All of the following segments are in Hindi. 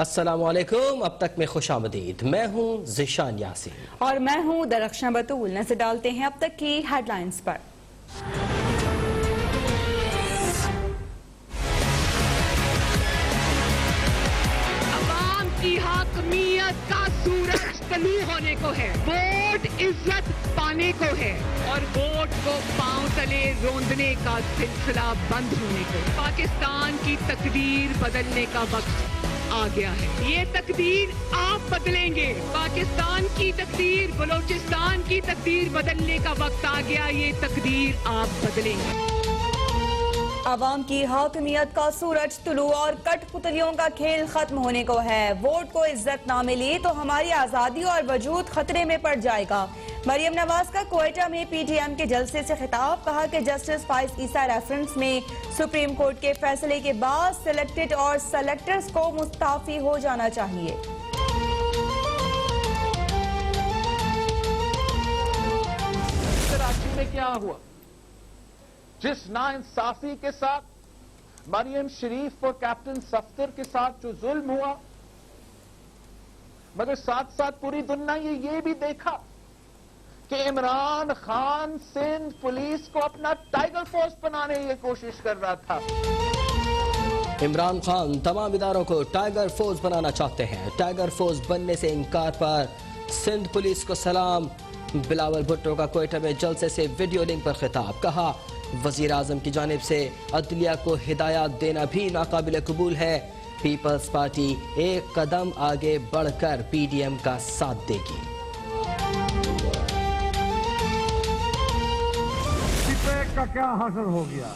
अस्सलामुअलैकुम। अब तक में खुशामदीद। मैं हूँ ज़िशान यासीन और मैं हूँ दरख्शां बतूल। नजर डालते हैं अब तक की हेडलाइंस पर। अवाम की हाकमियत का सूरज तलू होने को है, वोट इज्जत पाने को है और वोट को पांव तले रोंदने का सिलसिला बंद होने को। पाकिस्तान की तकदीर बदलने का वक्त आ गया है। ये तकदीर आप बदलेंगे। पाकिस्तान की तकदीर, बलोचिस्तान की तकदीर बदलने का वक्त आ गया। ये तकदीर आप बदलेंगे। आवाम की हाकमियत का सूरज तुलू और कठपुतलियों का खेल खत्म होने को है। वोट को इज्जत ना मिली तो हमारी आजादी और वजूद खतरे में पड़ जाएगा। मरियम नवाज का क्वेटा में पीटीएम के जलसे से खिताब। कहा कि जस्टिस फाइज ईसा रेफरेंस में सुप्रीम कोर्ट के फैसले के बाद सिलेक्टेड और सेलेक्टर्स को मुस्ताफी हो जाना चाहिए। कराची में क्या हुआ? जिस नाइंसाफी के साथ मरियम शरीफ और कैप्टन सफ्दर के साथ जो जुल्म हुआ, मगर साथ साथ पूरी दुनिया ये भी देखा कि इमरान खान सिंध पुलिस को अपना टाइगर फोर्स बनाने की कोशिश कर रहा था। इमरान खान तमाम इदारों को टाइगर फोर्स बनाना चाहते हैं। टाइगर फोर्स बनने से इनकार पर सिंध पुलिस को सलाम। बिलावल भुट्टो का क्वेटा में जलसे से वीडियो लिंक पर खिताब। कहा वजीर आजम की जानिब से अदलिया को हिदायत देना भी नाकाबिल कबूल है। पीपल्स पार्टी एक कदम आगे बढ़कर पीडीएम का साथ देगी। सिपेक का क्या हासिल हो गया?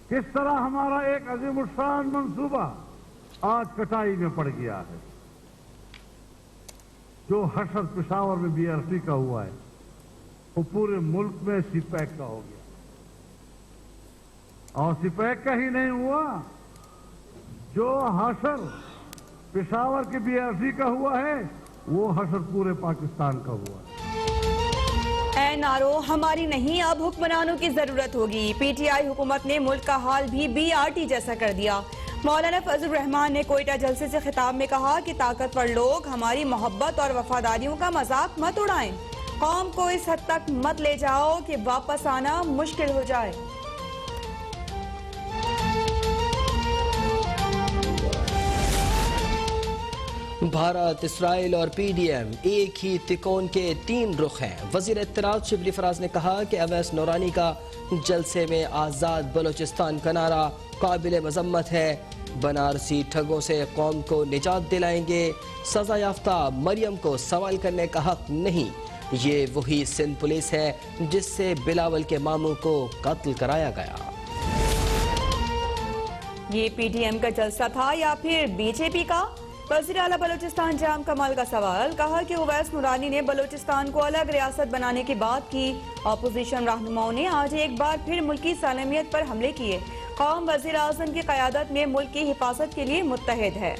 किस तरह हमारा एक अजीमुशान मंसूबा आज कटाई में पड़ गया है। जो हशर पेशावर में बीआरसी का हुआ है वो पूरे मुल्क में सिपैक का हो गया। और सिपैक का ही नहीं हुआ, जो हशर पेशावर के बीआरसी का हुआ है वो हशर पूरे पाकिस्तान का हुआ है। एनआरओ हमारी नहीं, अब हुक्मरानों की जरूरत होगी। पीटीआई हुकूमत ने मुल्क का हाल भी बीआरटी जैसा कर दिया। मौलाना फजल रहमान ने कोयटा जलसे से खिताब में कहा कि ताकतवर लोग हमारी मोहब्बत और वफादारियों का मजाक मत उड़ाएं। कौम को इस हद तक मत ले जाओ कि वापस आना मुश्किल हो जाए। भारत, इसराइल और पीडीएम एक ही तिकोन के तीन रुख हैं। वजीर इत्तलात शिबली फराज ने कहा कि अवैस नूरानी का जलसे में आज़ाद बलोचिस्तान का नारा काबिल मजम्मत है। बनारसी ठगों से कौम को निजात दिलाएंगे। सजा याफ्ता मरियम को सवाल करने का हक नहीं। ये वही सिंध पुलिस है जिससे बिलावल के मामू को कत्ल कराया गया। ये पीटीएम का जलसा था या फिर बीजेपी का? वज़ीर आला बलोचिस्तान जाम कमाल का सवाल। कहा कि उवैस नूरानी ने बलोचिस्तान को अलग रियासत बनाने की बात की। अपोजिशन रहनुमाओं ने आज एक बार फिर मुल्की सालमियत पर हमले किए। कौम वज़ीर आज़म की क़यादत में मुल्क की हिफाजत के लिए मुत्तहिद है।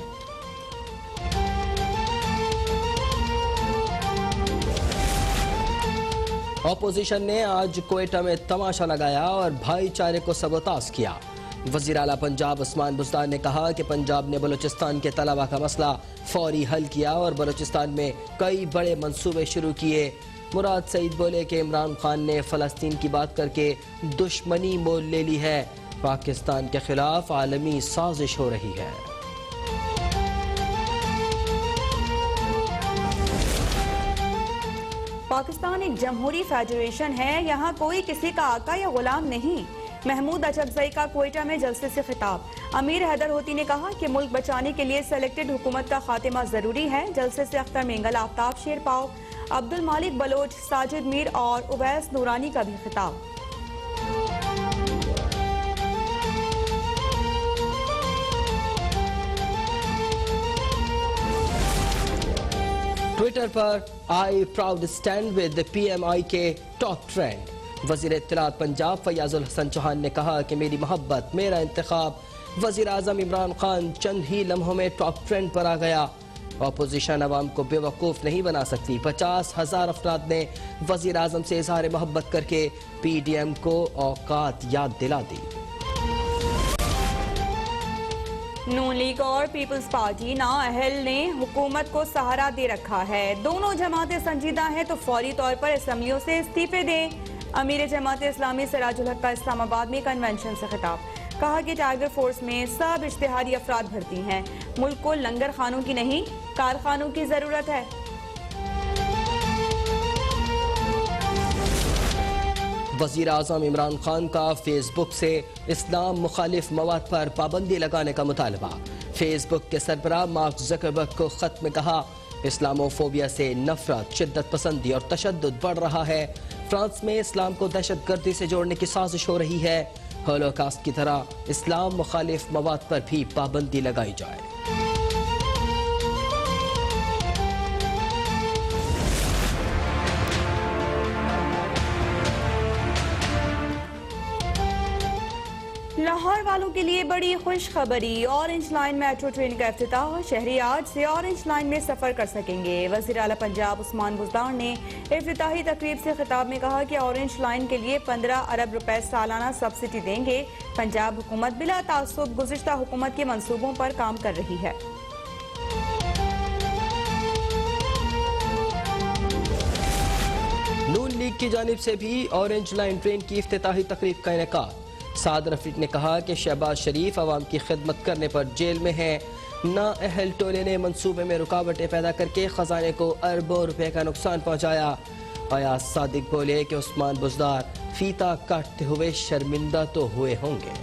अपोजिशन ने आज कोयटा में तमाशा लगाया और भाईचारे को सबोताज किया। वज़ीर आला पंजाब उस्मान बुज़दार ने कहा कि पंजाब ने बलोचिस्तान के तलबा का मसला फौरी हल किया और बलोचिस्तान में कई बड़े मंसूबे शुरू किए। मुराद सईद बोले कि इमरान खान ने फ़लस्तीन की बात करके दुश्मनी मोल ले ली है। पाकिस्तान के खिलाफ आलमी साजिश हो रही है। पाकिस्तान एक जमहूरी फेडरेशन है, यहाँ कोई किसी का आका या गुलाम नहीं। महमूद अजबजई का क्वेटा में जलसे से खिताब। अमीर हैदर होती ने कहा कि मुल्क बचाने के लिए सेलेक्टेड हुकूमत का खात्मा जरूरी है। जलसे से अख्तर मेंगल, आफ्ताब शेरपाव, अब्दुल मालिक बलोच, साजिद मीर और उवैस नूरानी का भी खिताब। ट्विटर पर I proud stand with PMI के टॉप ट्रेंड। वजीर इत्तलात पंजाब फयाजुल हसन चौहान ने कहा कि मेरी मोहब्बत मेरा इंतखाब। वजीर आजम इमरान खान चंद ही लम्हों में टॉप ट्रेंड पर आ गया। अपोजिशन अवाम को बेवकूफ़ नहीं बना सकती। 50,000 अफराद ने वजीर आजम से इजहार मोहब्बत करके पीडीएम को औकात याद दिला दी। नून लीग और पीपल्स पार्टी नाअहल ने हुकूमत को सहारा दे रखा है। दोनों जमातें संजीदा हैं तो फौरी तौर पर असम्बलियों से इस्तीफे दें। अमीर जमात इस्लामी सिराजुल हक का इस्लामाबाद में कन्वेंशन से खिताब, कहा कि टाइगर फोर्स में सब इश्तिहारी अफराद भर्ती हैं। मुल्क को लंगर खानों की नहीं कारखानों की जरूरत है। वजीर आज़म इमरान खान का फेसबुक से इस्लाम मुखालिफ मवाद पर पाबंदी लगाने का मुतालबा। फेसबुक के सरबराह मार्क ज़करबर्ग को खत में कहा, इस्लामोफोबिया से नफरत, शिद्दत पसंदी और तशद्दुद बढ़ रहा है। फ्रांस में इस्लाम को दहशतगर्दी से जोड़ने की साजिश हो रही है। होलोकास्ट की तरह इस्लाम मुखालिफ मवाद पर भी पाबंदी लगाई जाए। लाहौर वालों के लिए बड़ी खुशखबरी, ऑरेंज लाइन मेट्रो ट्रेन का इफ्तिताह। शहरी आज से ऑरेंज लाइन में सफर कर सकेंगे। वज़ीर आला पंजाब उस्मान बुज़दार ने इफ्तिताही तकरीब से खिताब में कहा कि ऑरेंज लाइन के लिए 15 अरब रुपए सालाना सब्सिडी देंगे। पंजाब हुकूमत बिला तासुब गुज़िश्ता हुकूमत के मंसूबों पर काम कर रही है। नून लीग की जानिब से भी ऑरेंज लाइन ट्रेन की इफ्तिताही तकरीब का इनेकाद। साद रफीक ने कहा कि शहबाज शरीफ अवाम की खिदमत करने पर जेल में है। नाअहल टोले ने मंसूबे में रुकावटें पैदा करके खजाने को अरबों रुपए का नुकसान पहुंचाया। अयाज सादिक बोले कि उस्मान बुज़दार फीता काटते हुए शर्मिंदा तो हुए होंगे।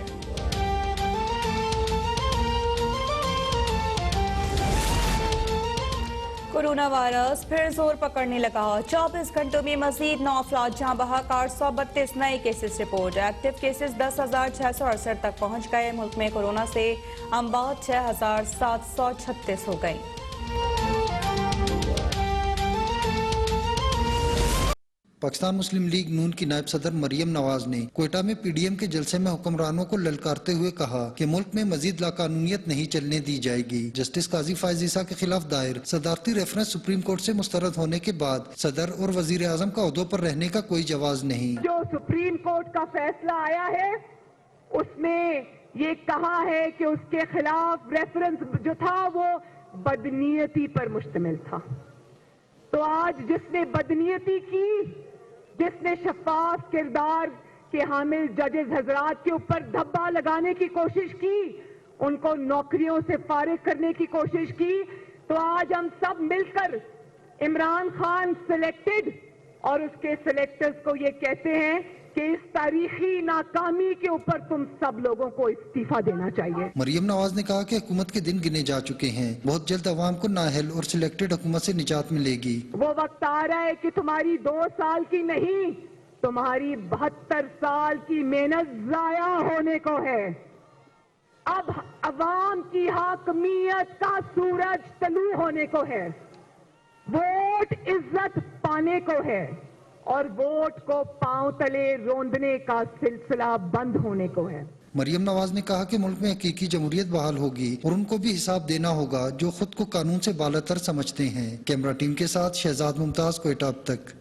कोरोना वायरस फिर जोर पकड़ने लगा। 24 घंटों में मजीद 9 अफराद जहां बहक 832 नए केसेस रिपोर्ट। एक्टिव केसेस 10,668 तक पहुंच गए। मुल्क में कोरोना से अमवात 6,736 हो गई। पाकिस्तान मुस्लिम लीग नून की नायब सदर मरियम नवाज ने क्वेटा में पीडीएम के जलसे में हुक्मरानों को ललकारते हुए कहा कि मुल्क में मजीद लाकानूनियत नहीं चलने दी जाएगी। जस्टिस काजी फायज ईसा के खिलाफ दायर सदारती रेफरेंस सुप्रीम कोर्ट से मुस्तरद होने के बाद सदर और वजीर आजम का ओहदों पर रहने का कोई जवाज नहीं। जो सुप्रीम कोर्ट का फैसला आया है उसमें ये कहा है कि उसके खिलाफ रेफरेंस जो था वो बदनीयती पर मुश्तमिल था। तो आज जिसने बदनीयती की, जिसने शफाफ किरदार के हामिल जजेस हजरात के ऊपर धब्बा लगाने की कोशिश की, उनको नौकरियों से फारिग करने की कोशिश की, तो आज हम सब मिलकर इमरान खान सिलेक्टेड और उसके सिलेक्टर्स को ये कहते हैं कि इस तारीखी नाकामी के ऊपर तुम सब लोगों को इस्तीफा देना चाहिए। मरियम नवाज ने कहा कि हुकूमत के दिन गिने जा चुके हैं। बहुत जल्द अवाम को नाअहल और सिलेक्टेड हुकूमत से निजात मिलेगी। वो वक्त आ रहा है कि तुम्हारी 2 साल की नहीं, तुम्हारी 72 साल की मेहनत जाया होने को है। अब अवाम की हाकमियत का सूरज तलू होने को है। वोट इज्जत पाने को है और वोट को पांव तले रोंदने का सिलसिला बंद होने को है। मरियम नवाज ने कहा कि मुल्क में हकीकी जमहूरियत बहाल होगी और उनको भी हिसाब देना होगा जो खुद को कानून से बालातर समझते हैं। कैमरा टीम के साथ शहजाद मुमताज, क्वेटा अब तक।